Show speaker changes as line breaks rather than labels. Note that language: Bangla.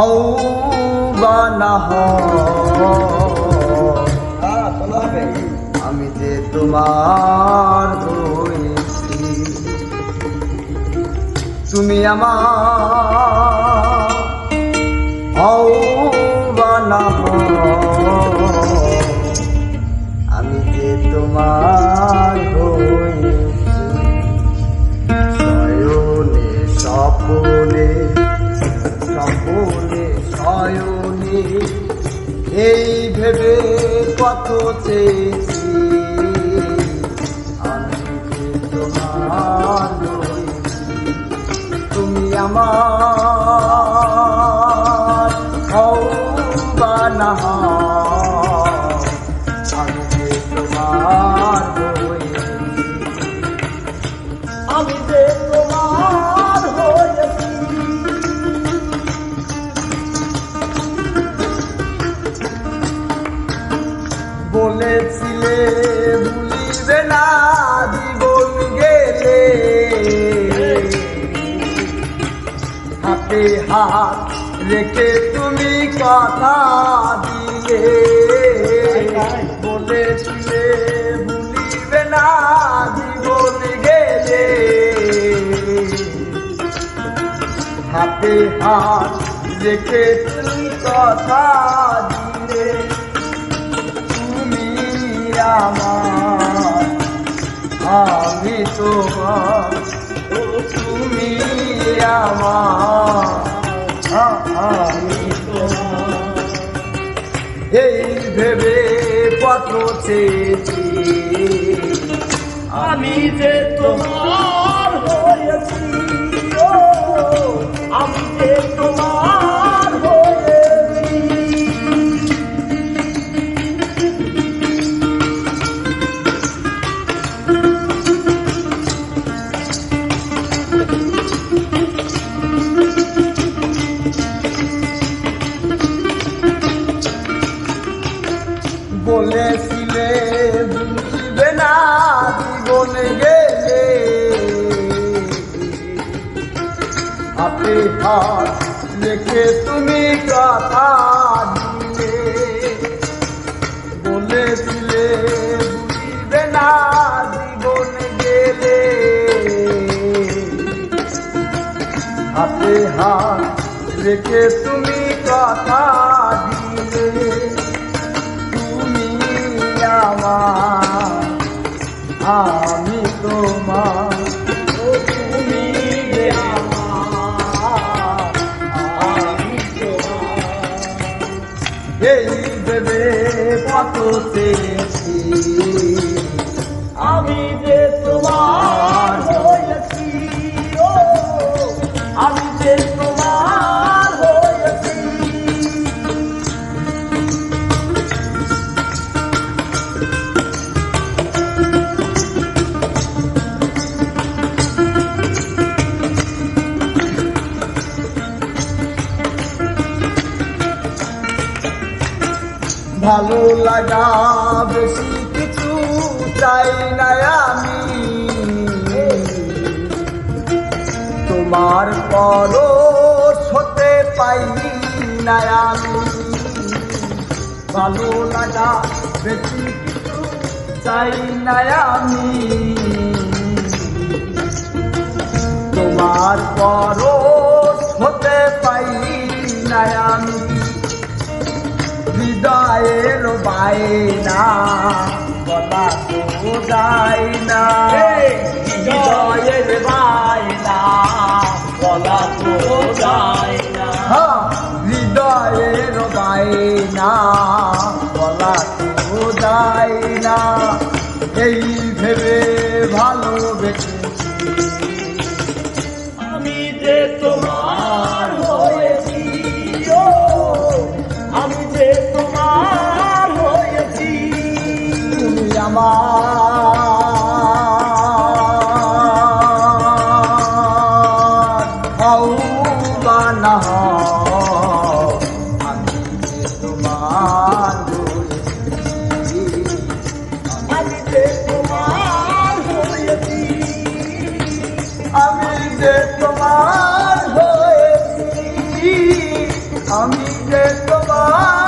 হও বা না হও, আমি যে তোমার হয়েছি, তুমি আমার হও বা না হও, আমি যে তোমার হয়েছি। শয়নে স্বপনে স্বপনে শয়নে এই ভেবে কত চেয়েছি, আমি যে তোমার হয়েছি, তুমি আমার হও বা না হও, আমি যে তোমার হয়েছি, আমি যে তোমার হয়েছি। বলেছিলে ভুলিবে না জীবন গেলে, হাতে হাত রেখে তুমি কথা দিলে, বলেছিলে ভুলিবে না জীবন গেলে, হাতে হাত রেখে তুমি কথা দিলে, তুমি আমার আমি তোমার, তুমি আমার আমি তোমার, এই ভেবে কত চেয়েছি, আমি যে তোমার হয়েছি, ও আমি যে তোমার হয়েছি। বলেছিলে বুঝবে না জীবন গেলে, হাতে হাত রেখে তুমি কথা দিলে, বলেছিলে বুঝবে না জীবন গেলে, হাতে হাত রেখে তুমি কথা দিলে, আমি তোমার, তুমি আমার আমি তোমার, এই ভেবে কত চেয়েছি, আমি যে তোমার হয়েছি, ও আমি যে তোমার হয়েছি। ভালো লাগা বেশি কিছু চাই না আমি, তোমার পরশ হতে পাই না আমি, ভালো লাগা বেশি কিছু চাই না আমি, তোমার পরশ হতে পাই না আমি, হৃদয়ের বাইনা বলা তো যায় না, হৃদয়ের বাইনা বলা তো যায় না, হৃদয়ের বাইনা বলা তো যায় না, এই ভেবে ভালোবেসেছি, আমি যে তোমার হয়েছি, ও আমি যে তোমার হয়েছি, তুমি আমার আমি যে তোমার